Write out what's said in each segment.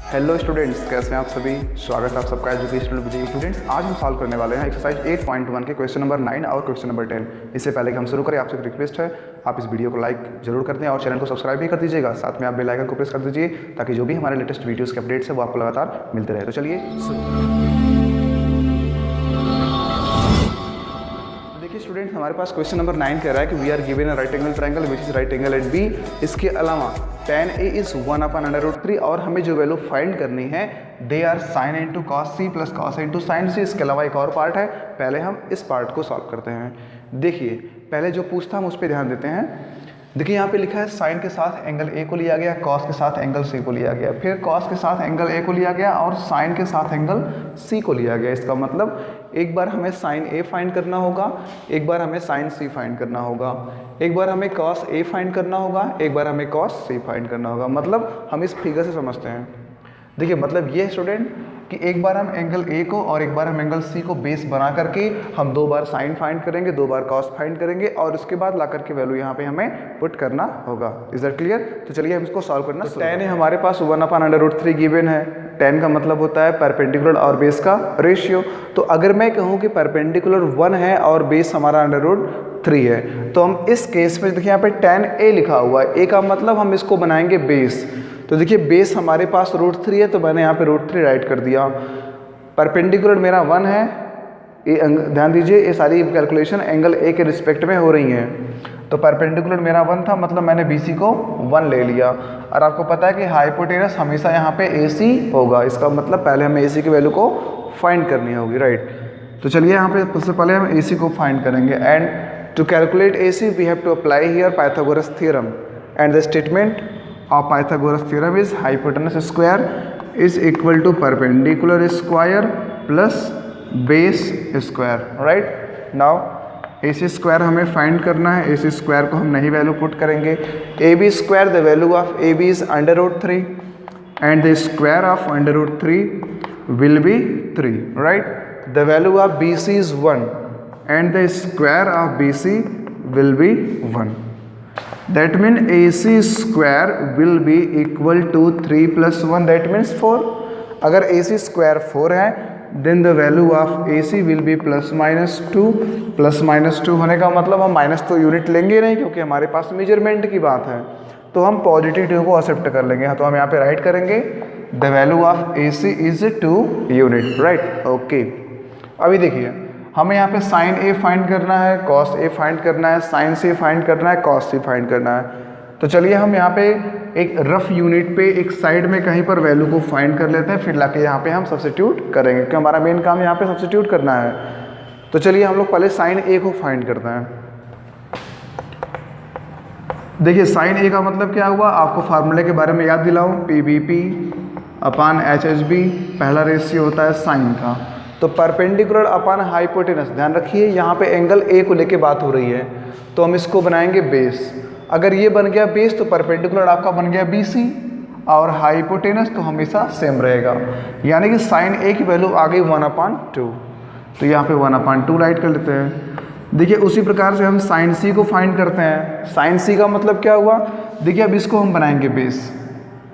Hello students, कैसे हैं आप सभी। स्वागत है आप सबका एजुकेशनल विजय। स्टूडेंट्स, आज हम सॉल्व करने वाले हैं एक्सरसाइज 8.1 के क्वेश्चन नंबर 9 और क्वेश्चन नंबर 10। इससे पहले कि हम शुरू करें, आपसे एक रिक्वेस्ट है, आप इस वीडियो को लाइक जरूर कर दें और चैनल को सब्सक्राइब भी कर दीजिएगा। साथ में आप बेल आइकन को प्रेस कर दीजिए ताकि जो भी हमारे लेटेस्ट वीडियोज़ के अपडेट्स है वो आपको लगातार मिलते रहे। तो चलिए देखिए स्टूडेंट्स, हमारे पास क्वेश्चन नंबर 9 कह रहा है कि we are given a right angle triangle which is right angle at B. इसके अलावा tan A इज 1/√3 और हमें जो वैल्यू फाइंड करनी है they are sine into cos C plus cos into sine C. इसके अलावा एक और पार्ट है, पहले हम इस पार्ट को सॉल्व करते हैं। देखिए पहले जो पूछता हम उस पर ध्यान देते हैं। देखिए यहाँ पे लिखा है साइन के साथ एंगल ए को लिया गया, कॉस के साथ एंगल सी को लिया गया, फिर कॉस के साथ एंगल ए को लिया गया और साइन के साथ एंगल सी को लिया गया। इसका मतलब एक बार हमें साइन ए फाइंड करना होगा, एक बार हमें साइन सी फाइंड करना होगा, एक बार हमें कॉस ए फाइंड करना होगा, एक बार हमें कॉस सी फाइंड करना होगा। मतलब हम इस फिगर से समझते हैं। देखिए मतलब ये स्टूडेंट कि एक बार हम एंगल ए को और एक बार हम एंगल सी को बेस बना करके हम दो बार साइन फाइंड करेंगे, दो बार कॉस फाइंड करेंगे और उसके बाद ला करके वैल्यू यहाँ पे हमें पुट करना होगा। Is that clear? तो चलिए हम इसको सॉल्व करना। तो tan हमारे पास 1/√3 गिवन है। tan का मतलब होता है परपेंडिकुलर और बेस का रेशियो। तो अगर मैं कहूँ कि परपेंडिकुलर 1 है और बेस हमारा √3 है तो हम इस केस में देखिए यहाँ पे tan A लिखा हुआ है। A का मतलब हम इसको बनाएंगे बेस। तो देखिए बेस हमारे पास √3 है तो मैंने यहाँ पे √3 राइट कर दिया। परपेंडिकुलर मेरा 1 है। ध्यान दीजिए ये सारी कैलकुलेशन एंगल ए के रिस्पेक्ट में हो रही हैं। तो परपेंडिकुलर मेरा 1 था, मतलब मैंने BC को 1 ले लिया। और आपको पता है कि हाइपोटेनस हमेशा यहाँ पे AC होगा। इसका मतलब पहले हमें AC की वैल्यू को फाइंड करनी होगी, राइट। तो चलिए यहाँ पे सबसे पहले हम AC को फाइंड करेंगे। And to calculate AC we have to apply here Pythagoras theorem and the statement of Pythagoras theorem is hypotenuse square is equal to perpendicular square plus base square, right? Now AC square हमें find करना है। AC square को हम नहीं value put करेंगे। AB square the value of AB is √3 and the square of √3 will be 3, right? The value of BC is 1 and the square of BC will be 1. That means AC square will be equal to 3 plus 1, that means 4. अगर AC square 4 है then the value of AC will be plus minus 2। Plus minus 2 होने का मतलब हम minus तो unit लेंगे नहीं क्योंकि हमारे पास मेजरमेंट की बात है, तो हम पॉजिटिव 2 को एक्सेप्ट कर लेंगे। तो हम यहाँ पे राइट करेंगे the value of AC is 2 unit, right. Okay, अभी देखिए हमें यहाँ पे साइन A फाइंड करना है, कॉस A फाइंड करना है, साइन C फाइंड करना है, कॉस C फाइंड करना है। तो चलिए हम यहाँ पे एक रफ यूनिट पे एक साइड में कहीं पर वैल्यू को फाइंड कर लेते हैं, फिर लाके यहाँ पे हम सब्स्टिट्यूट करेंगे क्योंकि हमारा मेन काम यहाँ पे सब्स्टिट्यूट करना है। तो चलिए हम लोग पहले साइन A को फाइंड करते हैं। देखिए साइन A का मतलब क्या हुआ, आपको फार्मूले के बारे में याद दिलाऊँ, PBP/HHB पहला रेशियो होता है साइन का। तो परपेंडिकुलर अपॉन हाइपोटेनस, ध्यान रखिए यहाँ पे एंगल ए को लेके बात हो रही है तो हम इसको बनाएंगे बेस। अगर ये बन गया बेस तो परपेंडिकुलर आपका बन गया BC और हाइपोटेनस तो हमेशा सेम रहेगा, यानी कि साइन ए की वैल्यू आ गई 1/2। तो यहाँ पे 1/2 राइट कर लेते हैं। देखिए उसी प्रकार से हम साइन C को फाइंड करते हैं। साइन C का मतलब क्या हुआ, देखिए अब इसको हम बनाएंगे बेस,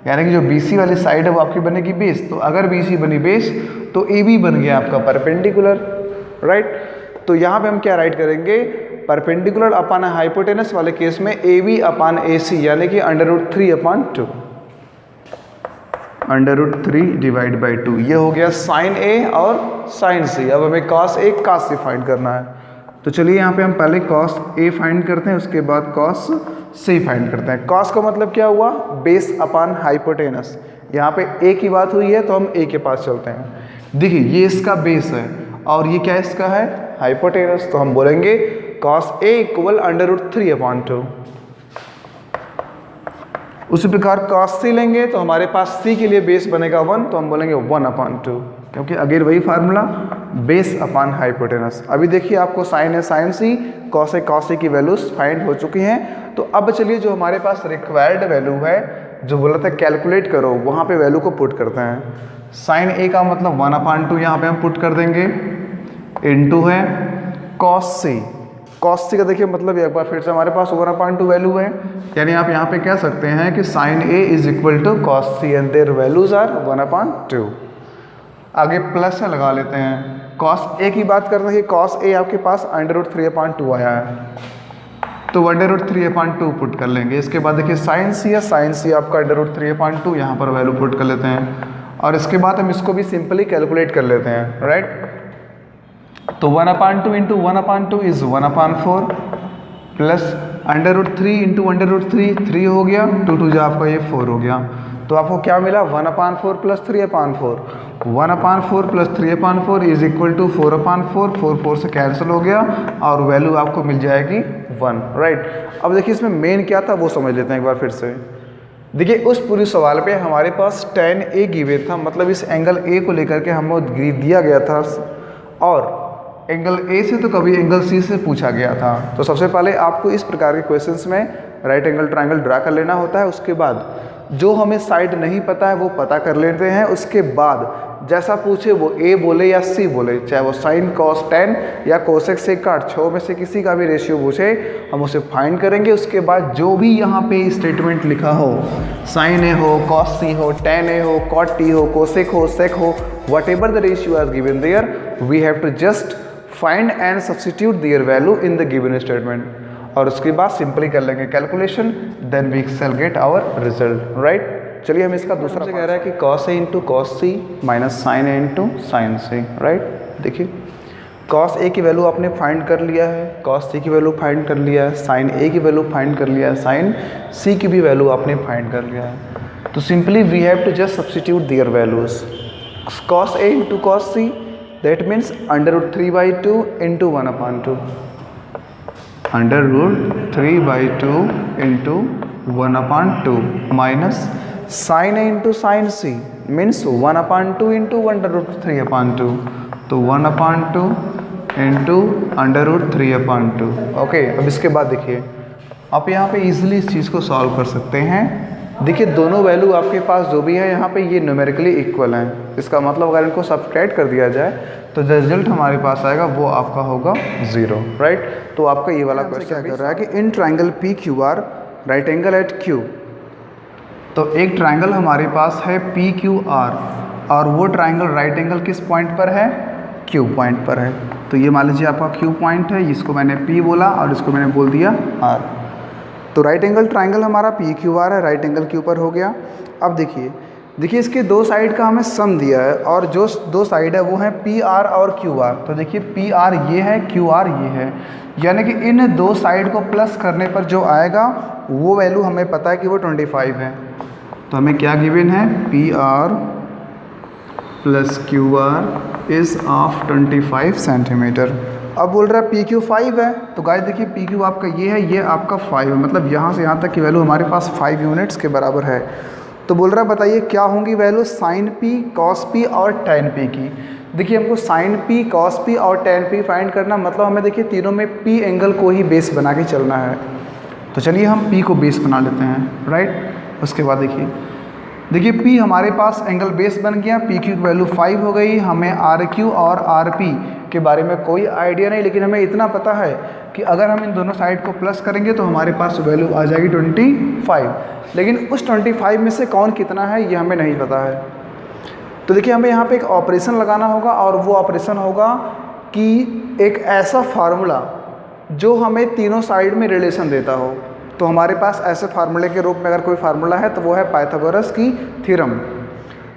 यानी कि जो BC वाली साइड है वो आपकी बनेगी बेस। तो अगर BC बनी बेस तो AB बन गया आपका परपेंडिकुलर, राइट। तो यहाँ पे हम क्या राइट करेंगे, परपेंडिकुलर अपॉन हाइपोटेनस वाले केस में AB/AC यानी कि √3/2, √3/2। ये हो गया साइन A और साइन C। अब हमें cos A cos C find करना है। तो चलिए यहाँ पे हम पहले cos A फाइंड करते हैं, उसके बाद cos C फाइंड करते हैं। cos का मतलब क्या हुआ, बेस अपॉन हाइपोटेनस। यहाँ पे A की बात हुई है तो हम A के पास चलते हैं। देखिए ये इसका बेस है और ये क्या इसका है, हाइपोटेनस। तो हम बोलेंगे cos A इक्वल √3/2। उसी प्रकार cos C लेंगे तो हमारे पास C के लिए बेस बनेगा 1, तो हम बोलेंगे 1/2, क्योंकि अगेन वही फार्मूला, बेस अपॉन हाइपोटेनस। अभी देखिए आपको साइन है साइन C, cos है cos C की वैल्यूज फाइंड हो चुकी हैं। तो अब चलिए जो हमारे पास रिक्वायर्ड वैल्यू है, जो बोला था कैलकुलेट करो, वहाँ पे वैल्यू को पुट करते हैं। साइन A का मतलब 1/2 यहाँ पे हम पुट कर देंगे, इनटू है cos C। कॉस सी का देखिए मतलब एक बार फिर से हमारे पास 1/2 वैल्यू है, यानी आप यहाँ पे कह सकते हैं कि sine A is equal to cos C and their values are 1/2। आगे प्लस से लगा लेते हैं। कॉस ए की बात कर रहे हैं, कॉस ए आपके पास √3/2 आया है, तो 1/3/2 पुट कर लेंगे। इसके बाद देखिए साइन सी है, साइन सी आपका √3/2 यहाँ पर वैल्यू पुट कर लेते हैं, और इसके बाद हम इसको भी सिंपली कैलकुलेट कर लेते हैं, राइट। तो 1/2 इंटू 1/2 इज़ 1/4 प्लस √3 इंटू √3 3 हो गया, 2 2 जा आपका ये 4 हो गया। तो आपको क्या मिला 1/4 plus 3/4, 1/4 plus 3/4 is equal to 4/4, 4 4 से कैंसिल हो गया और वैल्यू आपको मिल जाएगी 1, राइट। अब देखिए इसमें मेन क्या था वो समझ लेते हैं एक बार फिर से। देखिए उस पूरी सवाल पे हमारे पास tan A गिवन था, मतलब इस एंगल A को लेकर के हमें दिया गया था, और एंगल A से तो कभी एंगल C से पूछा गया था। तो सबसे पहले आपको इस प्रकार के क्वेश्चंस में राइट एंगल ट्रायंगल ड्रा कर लेना होता है। उसके बाद जो हमें साइड नहीं पता है वो पता कर लेते हैं। उसके बाद जैसा पूछे वो A बोले या C बोले, चाहे वो साइन कॉस टेन या कोसेक सेक काट 6 में से किसी का भी रेशियो पूछे हम उसे फाइंड करेंगे। उसके बाद जो भी यहाँ पे स्टेटमेंट लिखा हो, साइन ए हो, कॉस सी हो, टेन ए हो, कॉट टी हो, कोसेक हो, सेक हो, whatever the ratio are given there, we have to just find and substitute their value in the given statement, और उसके बाद सिंपली कर लेंगे calculation, then we shall get our result, right. चलिए हम इसका दूसरा कह रहा है कि cos A into cos C minus sine A into sine C, right. देखिए कॉस ए की वैल्यू आपने फाइंड कर लिया है, कॉस सी की वैल्यू फाइंड कर लिया है, साइन ए की वैल्यू फाइंड कर लिया है, साइन सी की भी वैल्यू आपने फाइंड कर लिया है। तो simply we have to just substitute their values. Cos A into cos C that means √3/2 into 1/2, √3/2 into 1/2 minus sine A into sine C means 1/2 into √3/2, तो 1/2 इंटू √3/2। ओके, अब इसके बाद देखिए आप यहाँ पे इजीली इस चीज़ को सॉल्व कर सकते हैं। देखिए दोनों वैल्यू आपके पास जो भी है यहाँ पे ये न्यूमेरिकली इक्वल हैं। इसका मतलब अगर इनको सब्ट्रैक्ट कर दिया जाए तो जो रिजल्ट हमारे पास आएगा वो आपका होगा 0, राइट। तो आपका ये वाला क्वेश्चन क्या कर रहा है कि in triangle PQR right angle at Q, तो एक ट्राइंगल हमारे पास है PQR और वो ट्राइंगल राइट एंगल किस पॉइंट पर है, Q पॉइंट पर है। तो ये मान लीजिए आपका Q पॉइंट है, इसको मैंने P बोला और इसको मैंने बोल दिया R। तो राइट एंगल ट्राइंगल हमारा PQR है, राइट एंगल Q पर हो गया। अब देखिए इसके दो साइड का हमें सम दिया है और जो दो साइड है वो है PR और QR। तो देखिए PR ये है, QR ये है, यानी कि इन दो साइड को प्लस करने पर जो आएगा वो वैल्यू हमें पता है कि वो 25 है। तो हमें क्या गिवन है, PR plus QR is of 25 centimetre. अब बोल रहा है PQ 5 है, तो गाइस देखिए PQ आपका ये है, ये आपका 5 है, मतलब यहाँ से यहाँ तक की वैल्यू हमारे पास 5 यूनिट्स के बराबर है। तो बोल रहा है बताइए क्या होंगी value sine P, cos P और tan P की। देखिए हमको साइन P, कॉस P और tan P फाइंड करना, मतलब हमें देखिए तीनों में P एंगल को ही बेस बना के चलना है। तो चलिए हम P को बेस बना लेते हैं, राइट। उसके बाद देखिए P हमारे पास एंगल बेस बन गया, PQ की वैल्यू 5 हो गई। हमें RQ और RP के बारे में कोई आइडिया नहीं, लेकिन हमें इतना पता है कि अगर हम इन दोनों साइड को प्लस करेंगे तो हमारे पास वैल्यू आ जाएगी 25। लेकिन उस 25 में से कौन कितना है ये हमें नहीं पता है। तो देखिए हमें यहाँ पे एक ऑपरेशन लगाना होगा और वो ऑपरेशन होगा कि एक ऐसा फार्मूला जो हमें तीनों साइड में रिलेशन देता हो। तो हमारे पास ऐसे फार्मूले के रूप में अगर कोई फार्मूला है तो वो है पाइथागोरस की थ्योरम।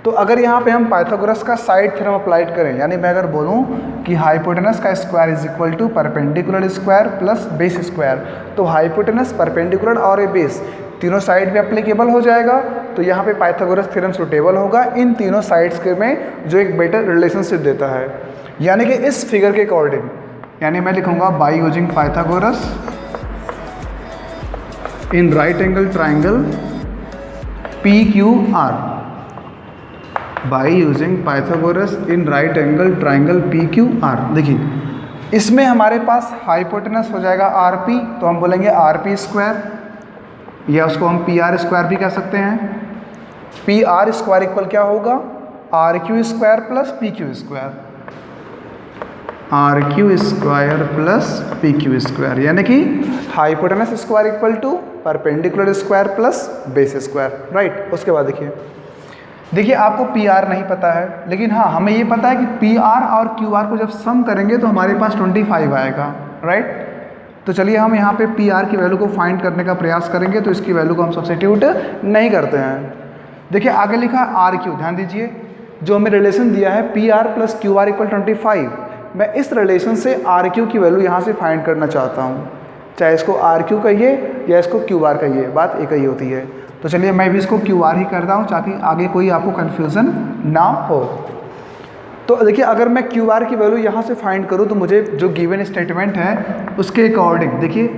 तो अगर यहाँ पे हम पाइथागोरस का साइड थ्योरम अप्लाइड करें, यानी मैं अगर बोलूँ कि हाइपोटेनस का square is equal to perpendicular square plus base square, तो हाइपोटेनस, परपेंडिकुलर और ए बेस तीनों साइड में एप्लीकेबल हो जाएगा। तो यहाँ पे पाइथागोरस थ्योरम सुटेबल होगा इन तीनों साइड्स के में जो एक बेटर रिलेशनशिप देता है। यानी कि इस फिगर के अकॉर्डिंग, यानी मैं लिखूँगा by using Pythagoras in right angle triangle PQR, by using Pythagoras in right angle triangle PQR। देखिए इसमें हमारे पास हाइपोटेनस हो जाएगा RP, तो हम बोलेंगे RP स्क्वायर, या उसको हम PR स्क्वायर भी कह सकते हैं। PR स्क्वायर इक्वल क्या होगा, RQ square plus PQ square. R Q square plus P Q square, यानी कि hypotenuse square equal to perpendicular square plus base square, right. उसके बाद देखिए आपको पी आर नहीं पता है, लेकिन हाँ हमें ये पता है कि पी आर और क्यू आर को जब सम करेंगे तो हमारे पास 25 आएगा, राइट। तो चलिए हम यहाँ पे पी आर की वैल्यू को फाइंड करने का प्रयास करेंगे, तो इसकी वैल्यू को हम सब्स्टिट्यूट नहीं करते हैं। देखिए आगे लिखा है आर क्यू, ध्यान दीजिए जो हमें रिलेशन दिया है P R plus Q R equal 25, मैं इस रिलेशन से आर क्यू की वैल्यू यहाँ से फाइंड करना चाहता हूँ, चाहे इसको आर क्यू कहिए या इसको क्यू आर कहिए, बात एक ही होती है। तो चलिए मैं भी इसको क्यू आर ही करता हूँ ताकि आगे कोई आपको कन्फ्यूज़न ना हो। तो देखिए अगर मैं क्यू आर की वैल्यू यहाँ से फाइंड करूँ तो मुझे जो गिवन स्टेटमेंट है उसके अकॉर्डिंग देखिए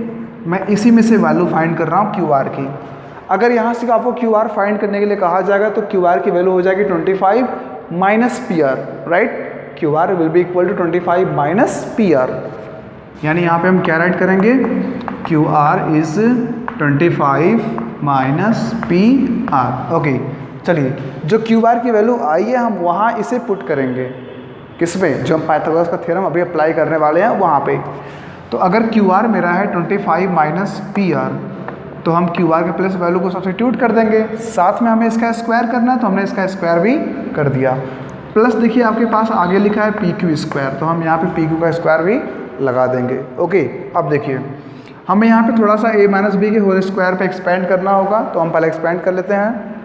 मैं इसी में से वैल्यू फाइंड कर रहा हूँ क्यू आर की। अगर यहाँ से आपको क्यू आर फाइंड करने के लिए कहा जाएगा तो क्यू आर की वैल्यू हो जाएगी 25 minus P R, right. Q R will be equal to 25 minus P R, यानी यहाँ पे हम क्या राइट करेंगे, Q R is 25 minus P R. Okay चलिए जो क्यू आर की वैल्यू आई है हम वहाँ इसे पुट करेंगे, किसमें, जो हम पाइथागोरस का थ्योरम अभी अप्लाई करने वाले हैं वहाँ पे। तो अगर क्यू आर मेरा है 25 माइनस पी आर, तो हम क्यू आर के प्लस वैल्यू को सब्स्टिट्यूट कर देंगे, साथ में हमें इसका स्क्वायर करना है तो हमने इसका स्क्वायर भी कर दिया। प्लस देखिए आपके पास आगे लिखा है पी क्यू स्क्वायर, तो हम यहाँ पे पी क्यू का स्क्वायर भी लगा देंगे। ओके अब देखिए हमें यहाँ पे थोड़ा सा a माइनस बी के होल स्क्वायर पे एक्सपेंड करना होगा, तो हम पहले एक्सपेंड कर लेते हैं।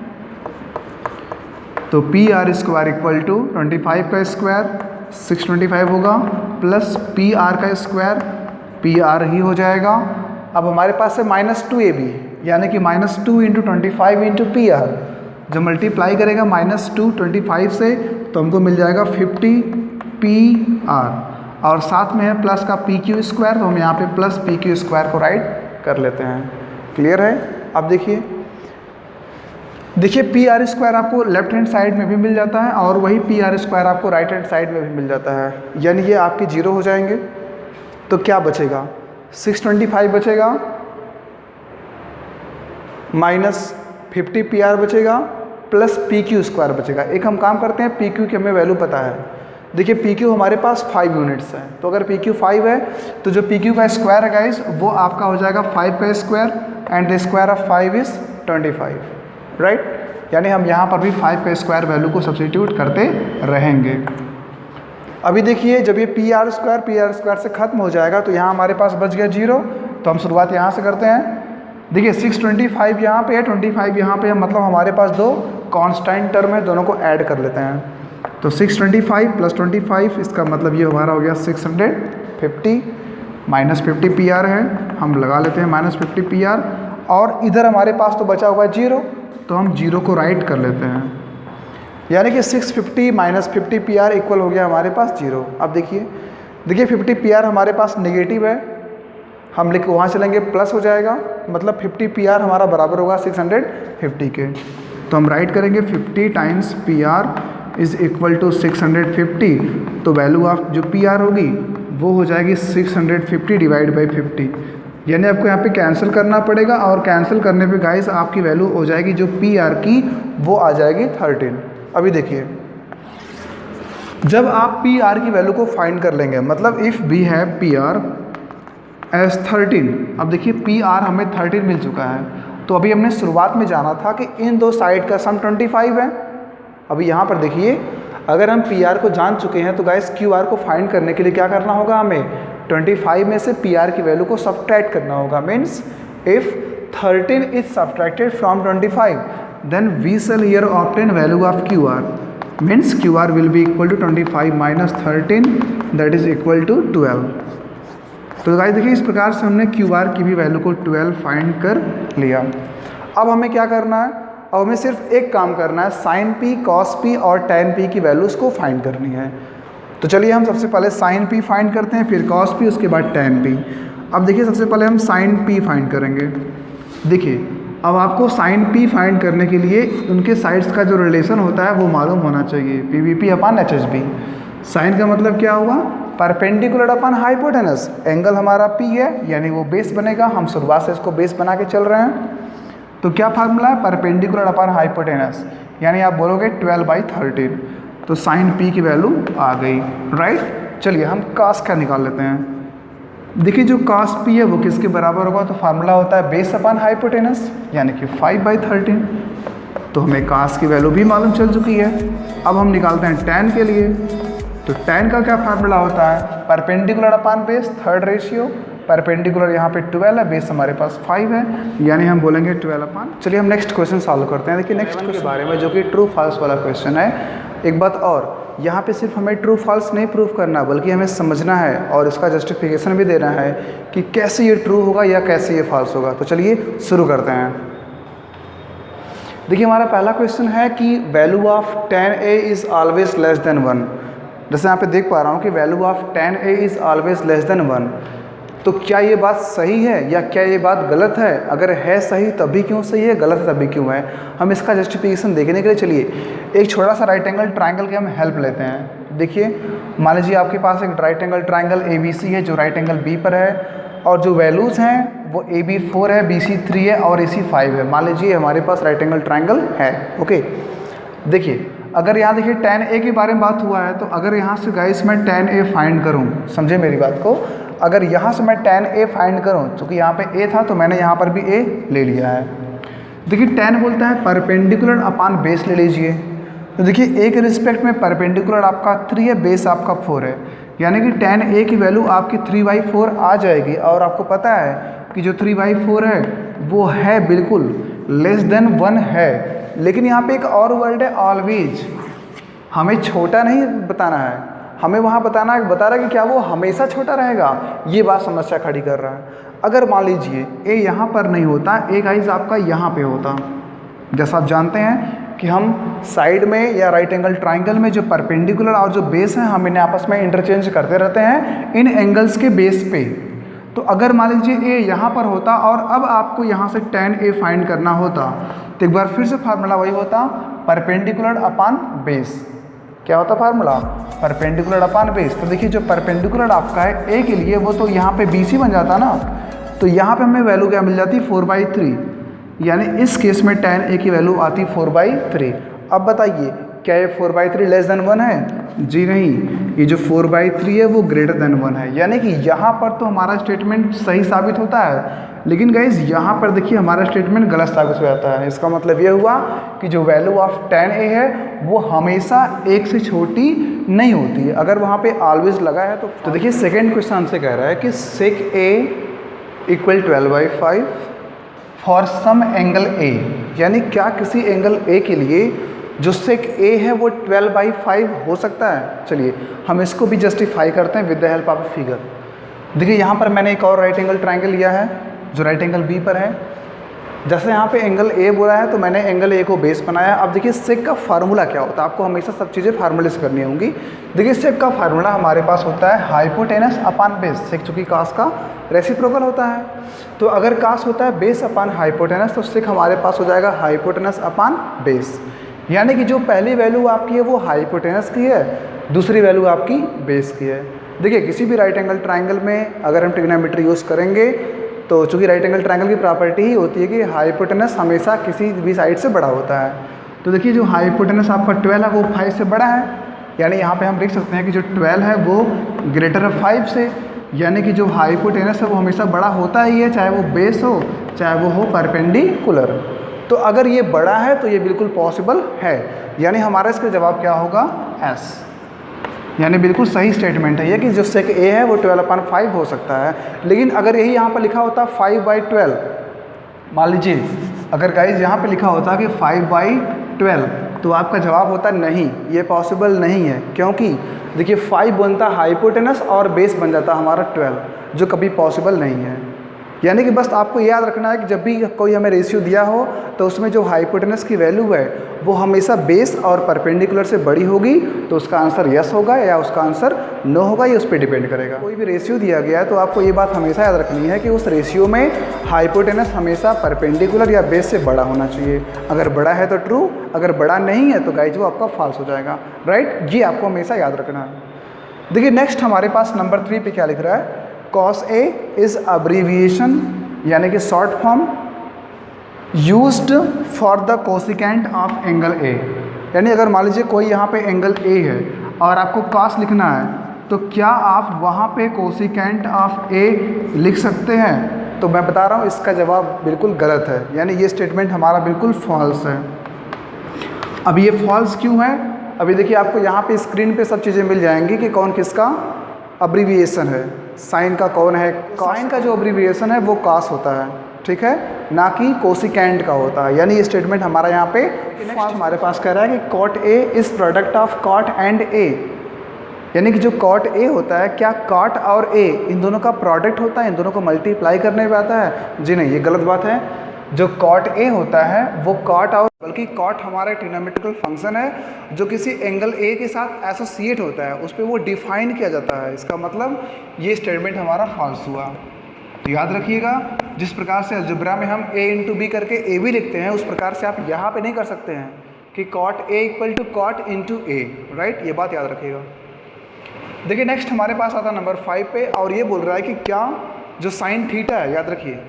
तो P R square equal to 25 का स्क्वायर 625 होगा प्लस पी आर का स्क्वायर पी आर ही हो जाएगा। अब हमारे पास है -2ab, यानी कि -2 इंटू 25 इंटू पी आर, जो मल्टीप्लाई करेगा -2 25 से तो हमको मिल जाएगा 50 पी आर, और साथ में है प्लस का पी क्यू स्क्वायर, तो हम यहाँ पे प्लस पी क्यू स्क्वायर को राइट कर लेते हैं। क्लियर है। अब देखिए पी आर स्क्वायर आपको लेफ्ट हैंड साइड में भी मिल जाता है और वही पी आर स्क्वायर आपको राइट हैंड साइड में भी मिल जाता है, यानी ये आपके 0 हो जाएंगे। तो क्या बचेगा, 625 बचेगा माइनस 50 पी आर बचेगा प्लस पी क्यू स्क्वायर बचेगा। एक हम काम करते हैं, पी क्यू की हमें वैल्यू पता है, देखिए पी क्यू हमारे पास 5 यूनिट्स हैं, तो अगर पी क्यू 5 है तो जो पी क्यू का स्क्वायर है गाइस वो आपका हो जाएगा 5 का square and the square of 5 is 25, right. यानी हम यहाँ पर भी 5 का स्क्वायर वैल्यू को सब्स्टिट्यूट करते रहेंगे। अभी देखिए जब ये पी आर स्क्वायर से ख़त्म हो जाएगा तो यहाँ हमारे पास बच गया 0, तो हम शुरुआत यहाँ से करते हैं। देखिए 625 यहाँ पे है, 25 यहाँ पे है, मतलब हमारे पास दो कांस्टेंट टर्म है, दोनों को ऐड कर लेते हैं। तो 625 प्लस 25 इसका मतलब ये हमारा हो गया 650 माइनस 50 पी आर है, हम लगा लेते हैं माइनस 50 पी आर, और इधर हमारे पास तो बचा हुआ है 0, तो हम 0 को राइट कर लेते हैं, यानी कि 650 माइनस 50 पी आर इक्वल हो गया हमारे पास 0। अब देखिए 50 पी आर हमारे पास नेगेटिव है, हम लिख वहाँ चलेंगे प्लस हो जाएगा, मतलब 50 पी आर हमारा बराबर होगा 650 के। तो हम राइट करेंगे 50 times P R is equal to 650, तो वैल्यू ऑफ जो पी आर होगी वो हो जाएगी 650 डिवाइड बाई 50, यानी आपको यहाँ पे कैंसिल करना पड़ेगा, और कैंसिल करने पे गाइस आपकी वैल्यू हो जाएगी जो पी आर की वो आ जाएगी 13। अभी देखिए जब आप पी आर की वैल्यू को फाइंड कर लेंगे, मतलब if we have P R as 13, अब देखिए पी आर हमें 13 मिल चुका है, तो अभी हमने शुरुआत में जाना था कि इन दो साइड का सम 25 है। अभी यहाँ पर देखिए अगर हम पी आर को जान चुके हैं तो गाइस क्यू आर को फाइंड करने के लिए क्या करना होगा, हमें 25 में से पी आर की वैल्यू को सब्ट्रैक्ट करना होगा। Means if 13 is subtracted from 25 then we shall here obtain value of Q R, means Q R will be equal to 25 minus 13 that is equal to 12। तो गाइस देखिए इस प्रकार से हमने क्यू आर की भी वैल्यू को 12 फाइंड कर लिया। अब हमें क्या करना है, अब हमें सिर्फ एक काम करना है, साइन पी, कॉस पी और टैन पी की वैल्यूज़ को फाइंड करनी है। तो चलिए हम सबसे पहले साइन पी फाइंड करते हैं, फिर कॉस पी, उसके बाद टैन पी। अब देखिए सबसे पहले हम साइन पी फाइंड करेंगे। देखिए अब आपको साइन पी फाइंड करने के लिए उनके साइड्स का जो रिलेशन होता है वो मालूम होना चाहिए, P V P upon H H B. Sine का मतलब क्या हुआ, परपेंडिकुलर अपॉन हाइपोटेनस, एंगल हमारा पी है यानी वो बेस बनेगा, हम शुरुआत से इसको बेस बना के चल रहे हैं। तो क्या फार्मूला है, परपेंडिकुलर अपॉन हाइपोटेनस, यानी आप बोलोगे 12/13, तो साइन पी की वैल्यू आ गई, राइट। चलिए हम कास का निकाल लेते हैं। देखिए जो कास पी है वो किसके बराबर होगा, तो फार्मूला होता है बेस अपॉन हाइपोटेनस, यानी कि 5/13। तो हमें कास की वैल्यू भी मालूम चल चुकी है। अब हम निकालते हैं टैन के लिए। तो टैन का क्या फार्मूला होता है, perpendicular upon base, third ratio. Perpendicular यहाँ पे 12 है, बेस हमारे पास 5 है, यानी हम बोलेंगे 12 अपॉन। चलिए हम नेक्स्ट क्वेश्चन सॉल्व करते हैं। देखिए नेक्स्ट के बारे में जो कि ट्रू फॉल्स वाला क्वेश्चन है। एक बात और, यहाँ पे सिर्फ हमें ट्रू फॉल्स नहीं प्रूव करना, बल्कि हमें समझना है और इसका जस्टिफिकेशन भी देना है कि कैसे ये ट्रू होगा या कैसे ये फॉल्स होगा। तो चलिए शुरू करते हैं। देखिए हमारा पहला क्वेश्चन है कि value of tan a is always less than 1। जैसे यहाँ पे देख पा रहा हूँ कि value of tan a is always less than 1। तो क्या ये बात सही है या क्या ये बात गलत है? अगर है सही तभी क्यों सही है, गलत है तभी क्यों है? हम इसका जस्टिफिकेशन देखने के लिए चलिए एक छोटा सा राइट एंगल ट्राइंगल की हम हेल्प लेते हैं। देखिए मान लीजिए आपके पास एक राइट एंगल ट्राइंगल ABC है जो राइट एंगल B पर है, और जो वैल्यूज़ हैं वो AB 4 है, BC 3 है और AC 5 है। मान लीजिए हमारे पास राइट एंगल ट्राइंगल है। ओके, देखिए अगर यहाँ देखिए tan A के बारे में बात हुआ है, तो अगर यहाँ से गाइस मैं tan A फाइंड करूँ, समझे मेरी बात को, अगर यहाँ से मैं tan A फाइंड करूँ, क्योंकि यहाँ पे A था तो मैंने यहाँ पर भी A ले लिया है। देखिए tan बोलता है परपेंडिकुलर अपॉन बेस ले लीजिए। तो देखिए A के रिस्पेक्ट में परपेंडिकुलर आपका 3 है, बेस आपका 4 है, यानी कि tan A की वैल्यू आपकी 3/4 आ जाएगी। और आपको पता है कि जो 3/4 है वो है बिल्कुल लेस देन 1 है। लेकिन यहाँ पे एक और वर्ड है ऑलवेज, हमें छोटा नहीं बताना है, हमें वहाँ बता रहा है कि क्या वो हमेशा छोटा रहेगा, ये बात समस्या खड़ी कर रहा है। अगर मान लीजिए ए यहाँ पर नहीं होता, ए गाइस आपका यहाँ पे होता। जैसा आप जानते हैं कि हम साइड में या राइट एंगल ट्राइंगल में जो परपेंडिकुलर और जो बेस है हम इन्हें आपस में इंटरचेंज करते रहते हैं इन एंगल्स के बेस पे। तो अगर मान लीजिए ए यहाँ पर होता और अब आपको यहाँ से tan A फाइंड करना होता, तो एक बार फिर से फार्मूला वही होता, परपेंडिकुलर अपॉन बेस। क्या होता फार्मूला, परपेंडिकुलर अपॉन बेस। तो देखिए जो परपेंडिकुलर आपका है A के लिए वो तो यहाँ पे BC बन जाता ना, तो यहाँ पे हमें वैल्यू क्या मिल जाती 4/3, यानी इस केस में tan A की वैल्यू आती 4/3। अब बताइए क्या ये 4/3 लेस देन 1 है? जी नहीं, ये जो 4/3 है वो ग्रेटर देन 1 है। यानी कि यहाँ पर तो हमारा स्टेटमेंट सही साबित होता है, लेकिन गाइज यहाँ पर देखिए हमारा स्टेटमेंट गलत साबित हो जाता है। इसका मतलब ये हुआ कि जो वैल्यू ऑफ tan A है वो हमेशा 1 से छोटी नहीं होती है। अगर वहाँ पे ऑलवेज लगा है तो देखिए सेकेंड क्वेश्चन हमसे कह रहा है कि sec A equal 12/5 for some angle A, यानी क्या किसी एंगल A के लिए जो sec A है वो 12/5 हो सकता है। चलिए हम इसको भी जस्टिफाई करते हैं with the help of figure. देखिए यहाँ पर मैंने एक और राइट एंगल ट्राइंगल लिया है जो राइट एंगल B पर है। जैसे यहाँ पे एंगल A बोला है तो मैंने एंगल A को बेस बनाया। अब देखिए sec का फार्मूला क्या होता है, आपको हमेशा सब चीज़ें फार्मूले से करनी होंगी। देखिए sec का फार्मूला हमारे पास होता है हाइपोटेनस अपॉन बेस। sec चूँकि कास का रेसिप्रोकल होता है, तो अगर कास होता है बेस अपॉन हाइपोटेनस, तो sec हमारे पास हो जाएगा हाइपोटेनस अपॉन बेस। यानी कि जो पहली वैल्यू आपकी है वो हाइपोटेनस की है, दूसरी वैल्यू आपकी बेस की है। देखिए किसी भी राइट एंगल ट्राइंगल में अगर हम ट्रिग्नोमेट्री यूज़ करेंगे तो चूँकि राइट एंगल ट्राइंगल की प्रॉपर्टी ही होती है कि हाइपोटेनस हमेशा किसी भी साइड से बड़ा होता है। तो देखिए जो हाइपोटेनस आपका 12 है वो 5 से बड़ा है, यानी यहाँ पे हम देख सकते हैं कि जो 12 है वो ग्रेटर है 5 से, यानी कि जो हाइपोटेनस है वो हमेशा बड़ा होता ही है, चाहे वो बेस हो चाहे वो हो परपेंडिकुलर। तो अगर ये बड़ा है तो ये बिल्कुल पॉसिबल है, यानी हमारा इसका जवाब क्या होगा S। यानी बिल्कुल सही स्टेटमेंट है ये कि जो sec A है वो 12/5 हो सकता है। लेकिन अगर यही यहाँ पर लिखा होता 5/12, मान लीजिए अगर गाइज यहाँ पे लिखा होता कि 5/12, तो आपका जवाब होता नहीं, ये पॉसिबल नहीं है। क्योंकि देखिए 5 बनता हाइपोटेनस और बेस बन जाता हमारा 12, जो कभी पॉसिबल नहीं है। यानी कि बस आपको याद रखना है कि जब भी कोई हमें रेशियो दिया हो तो उसमें जो हाइपोटेनस की वैल्यू है वो हमेशा बेस और परपेंडिकुलर से बड़ी होगी, तो उसका आंसर यस होगा या उसका आंसर नो होगा, ये उस पर डिपेंड करेगा। कोई भी रेशियो दिया गया है तो आपको ये बात हमेशा याद रखनी है कि उस रेशियो में हाइपोटेनस हमेशा परपेंडिकुलर या बेस से बड़ा होना चाहिए। अगर बड़ा है तो ट्रू, अगर बड़ा नहीं है तो गाइज वो आपका फॉल्स हो जाएगा। राइट, ये आपको हमेशा याद रखना है। देखिए नेक्स्ट हमारे पास नंबर 3 पे क्या लिख रहा है, cos A इज अब्रीविएशन, यानी कि short form used for the cosecant of angle A। यानी अगर मान लीजिए कोई यहाँ पे एंगल A है और आपको cos लिखना है, तो क्या आप वहाँ पे कोसिकेंट ऑफ ए लिख सकते हैं? तो मैं बता रहा हूँ इसका जवाब बिल्कुल गलत है, यानी ये स्टेटमेंट हमारा बिल्कुल फॉल्स है। अब ये फॉल्स क्यों है? अभी देखिए आपको यहाँ पे स्क्रीन पे सब चीज़ें मिल जाएंगी कि कौन किसका अब्रीविएशन है। साइन का कौन है? साइन का जो अब्रीविएशन है वो कास होता है, ठीक है, ना कि कोसिकेंट का होता है। यानी ये स्टेटमेंट हमारा यहाँ पे नेक्स्ट हमारे पास कह रहा है कि cot A is product of cot and A, यानी कि जो कॉट ए होता है क्या कॉट और ए इन दोनों का प्रोडक्ट होता है, इन दोनों को मल्टीप्लाई करने पे आता है? जी नहीं, ये गलत बात है। जो कॉट ए होता है वो कॉट और बल्कि कॉट हमारा ट्रिग्नोमेट्रिकल फंक्शन है जो किसी एंगल ए के साथ एसोसिएट होता है, उस पर वो डिफाइन किया जाता है। इसका मतलब ये स्टेटमेंट हमारा फॉल्स हुआ। तो याद रखिएगा, जिस प्रकार से अलजेब्रा में हम a इंटू बी करके ए भी लिखते हैं, उस प्रकार से आप यहाँ पे नहीं कर सकते हैं कि cot A equal to cot into A, right. ये बात याद रखिएगा। देखिए नेक्स्ट हमारे पास आता नंबर 5 पे, और ये बोल रहा है कि क्या जो साइन थीटा है, याद रखिए,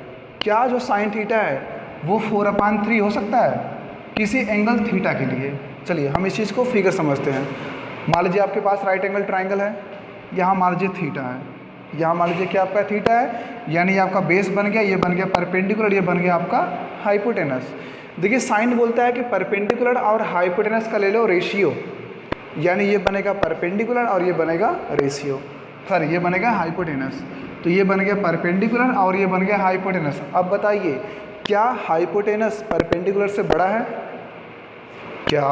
क्या जो साइन थीटा है वो 4/3 हो सकता है किसी एंगल थीटा के लिए? चलिए हम इस चीज़ को फिगर समझते हैं। मान लीजिए आपके पास राइट एंगल ट्राइंगल है, यहाँ मान लीजिए थीटा है, यहाँ मान लीजिए क्या आपका थीटा है, यानी ये आपका बेस बन गया, ये बन गया परपेंडिकुलर, ये बन गया आपका हाइपोटेनस। देखिए साइन बोलता है कि परपेंडिकुलर और हाइपोटेनस का ले लो रेशियो, यानी ये बनेगा परपेंडिकुलर और ये बनेगा रेशियो, सॉरी ये बनेगा हाइपोटेनस। तो ये बन गया परपेंडिकुलर और ये बन गया हाइपोटेनस। अब बताइए क्या हाइपोटेनस परपेंडिकुलर से बड़ा है? क्या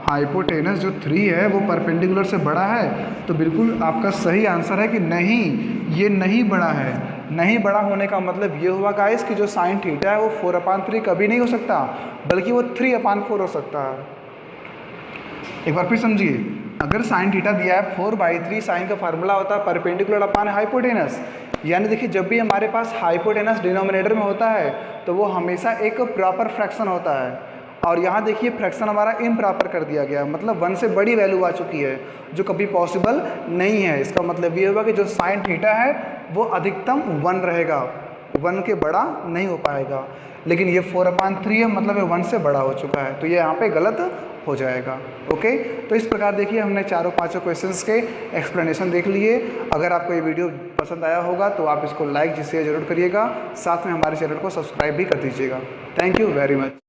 हाइपोटेनस जो 3 है वो परपेंडिकुलर से बड़ा है? तो बिल्कुल आपका सही आंसर है कि नहीं, ये नहीं बड़ा है। नहीं बड़ा होने का मतलब ये हुआ गाइस कि जो साइन थीटा है वो 4/3 कभी नहीं हो सकता, बल्कि वो 3/4 हो सकता है। एक बार फिर समझिए, अगर साइन थीटा दिया है 4/3, साइन का फार्मूला होता है परपेंडिकुलर अपॉन हाइपोटेनस, यानी देखिए जब भी हमारे पास हाइपोटेनस डिनोमिनेटर में होता है तो वो हमेशा एक प्रॉपर फ्रैक्शन होता है, और यहाँ देखिए फ्रैक्शन हमारा इम्प्रॉपर कर दिया गया, मतलब 1 से बड़ी वैल्यू आ चुकी है जो कभी पॉसिबल नहीं है। इसका मतलब ये होगा कि जो साइन थीटा है वो अधिकतम 1 रहेगा, 1 के बड़ा नहीं हो पाएगा। लेकिन ये 4/3 है, मतलब ये 1 से बड़ा हो चुका है, तो ये यहाँ पे गलत हो जाएगा। ओके, तो इस प्रकार देखिए हमने चारों पांचों क्वेश्चंस के एक्सप्लेनेशन देख लिए। अगर आपको ये वीडियो पसंद आया होगा तो आप इसको लाइक जिससे ज़रूर करिएगा, साथ में हमारे चैनल को सब्सक्राइब भी कर दीजिएगा। Thank you very much.